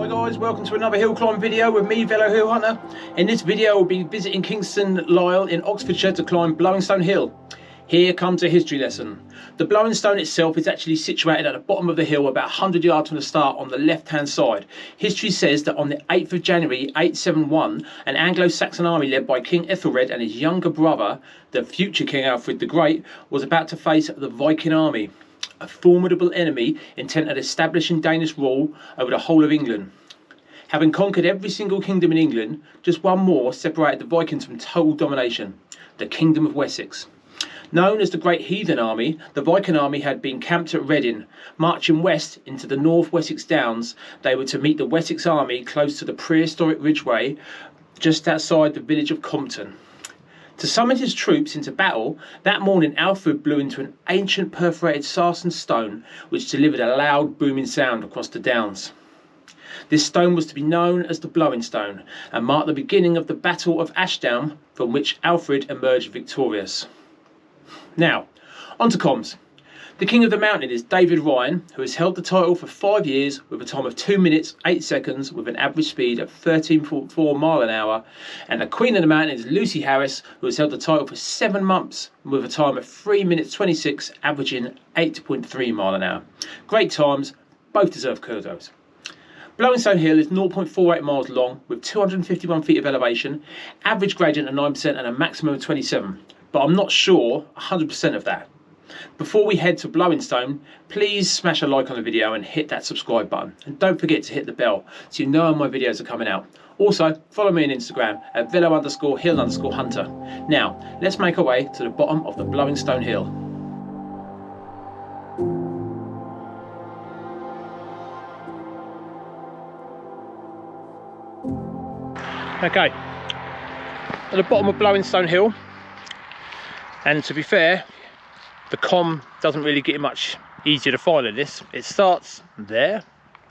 Hi guys, welcome to another hill climb video with me, fellow hill hunter. In this video we'll be visiting Kingston Lisle in Oxfordshire to climb Blowingstone Hill. Here comes a history lesson. The Blowingstone itself is actually situated at the bottom of the hill about 100 yards from the start on the left hand side. History says that on the 8th of January 871 an Anglo-Saxon army led by King Ethelred and his younger brother, the future King Alfred the Great, was about to face the Viking army, a formidable enemy intent at establishing Danish rule over the whole of England. Having conquered every single kingdom in England, just one more separated the Vikings from total domination: the Kingdom of Wessex. Known as the Great Heathen Army, the Viking army had been camped at Reading. Marching west into the North Wessex Downs, they were to meet the Wessex army close to the prehistoric ridgeway just outside the village of Compton. To summon his troops into battle, that morning Alfred blew into an ancient perforated sarsen stone which delivered a loud booming sound across the downs. This stone was to be known as the Blowingstone and marked the beginning of the Battle of Ashdown, from which Alfred emerged victorious. Now, on to comms. The King of the Mountain is David Ryan, who has held the title for 5 years with a time of 2 minutes 8 seconds with an average speed of 13.4 miles an hour, and the Queen of the Mountain is Lucy Harris, who has held the title for 7 months with a time of 3 minutes 26, averaging 8.3 miles an hour. Great times, both deserve kudos. Blowingstone Hill is 0.48 miles long with 251 feet of elevation, average gradient of 9% and a maximum of 27, but I'm not sure 100% of that. Before we head to Blowingstone, please smash a like on the video and hit that subscribe button, and don't forget to hit the bell so you know when my videos are coming out. Also, follow me on Instagram at velo_hill_hunter. Now, let's make our way to the bottom of the Blowingstone Hill. Okay, at the bottom of Blowingstone Hill, and to be fair, the comm doesn't really get much easier to follow than this. It starts there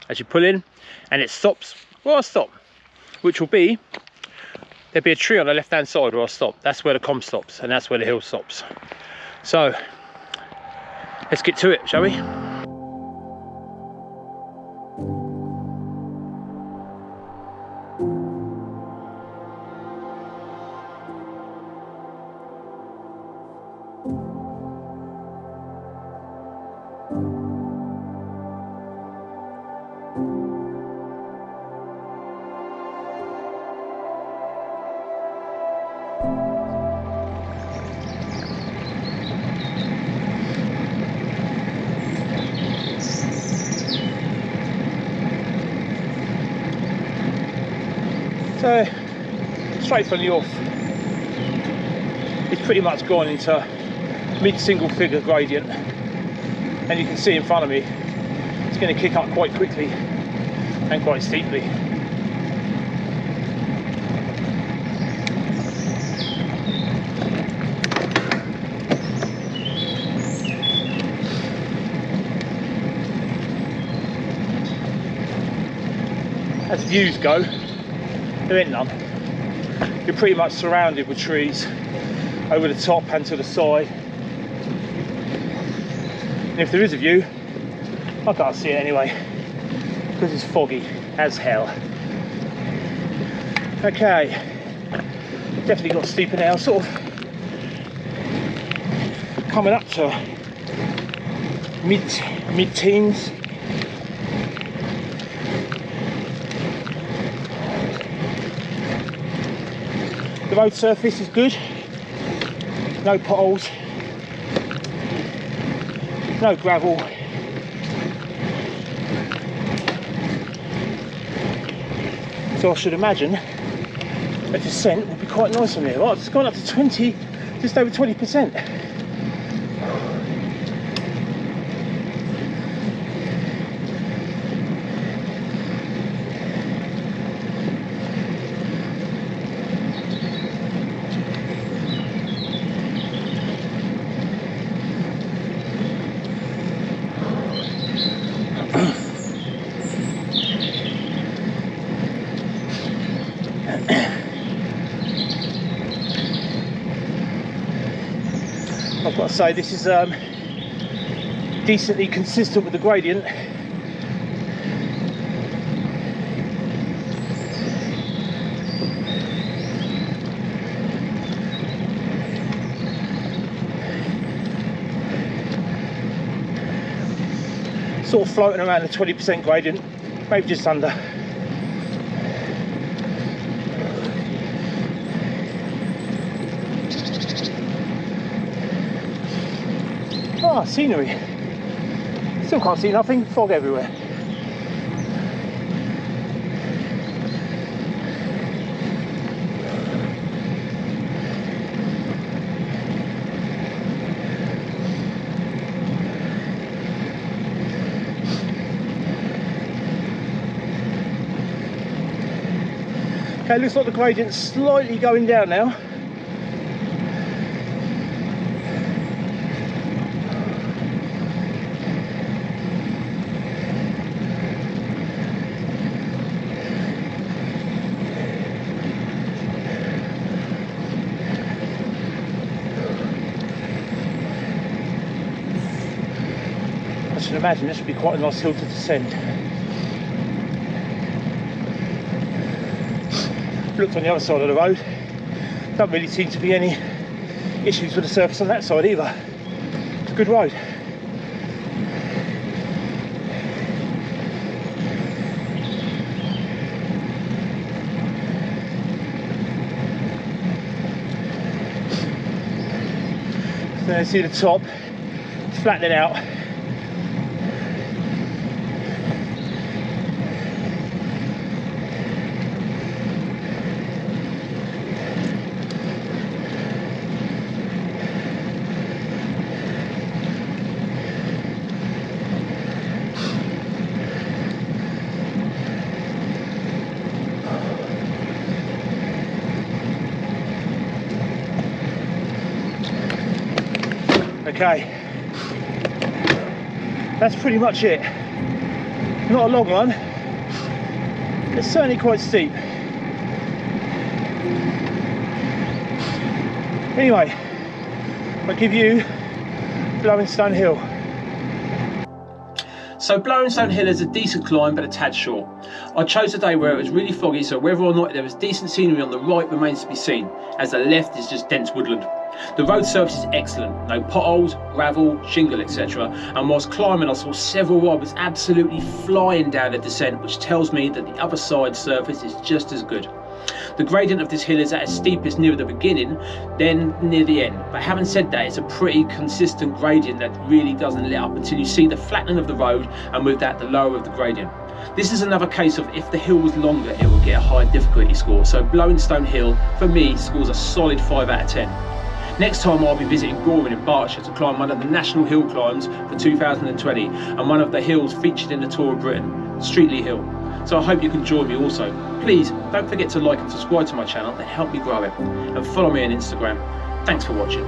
as you pull in and it stops where I stop, which will be, there'll be a tree on the left hand side where I stop. That's where the comm stops and that's where the hill stops. So let's get to it, shall we? So, straight from the off, it's pretty much gone into mid-single figure gradient, and you can see in front of me it's going to kick up quite quickly and quite steeply. As views go, there ain't none. You're pretty much surrounded with trees over the top and to the side. And if there is a view, I can't see it anyway, because it's foggy as hell. Okay, definitely got steeper now, sort of coming up to mid-teens. The road surface is good, no potholes, no gravel. So I should imagine a descent will be quite nice on here. Right, it's gone up to 20, just over 20%. I've got to say this is decently consistent with the gradient. sort of floating around the 20% gradient, maybe just under. Ah, scenery. Still can't see nothing, fog everywhere. Okay, looks like the gradient's slightly going down now. I should imagine this would be quite a nice hill to descend. Looked on the other side of the road, don't really seem to be any issues with the surface on that side either. It's a good road. So there you see the top, it's flattening out. Okay, that's pretty much it. Not a long one, it's certainly quite steep. Anyway, I'll give you Blowingstone Hill. So Blowingstone Hill is a decent climb but a tad short. I chose a day where it was really foggy, so whether or not there was decent scenery on the right remains to be seen, as the left is just dense woodland. The road surface is excellent, no potholes, gravel, shingle etc, and whilst climbing I saw several riders absolutely flying down the descent, which tells me that the other side surface is just as good. The gradient of this hill is at its steepest near the beginning, then near the end, but having said that, it's a pretty consistent gradient that really doesn't let up until you see the flattening of the road, and with that the lower of the gradient. This is another case of if the hill was longer it would get a high difficulty score, so Blowingstone Hill for me scores a solid 5 out of 10. Next time I'll be visiting Goring in Berkshire to climb one of the national hill climbs for 2020 and one of the hills featured in the Tour of Britain, Streatley Hill. So I hope you can join me also. Please don't forget to like and subscribe to my channel and help me grow it, and follow me on Instagram. Thanks for watching.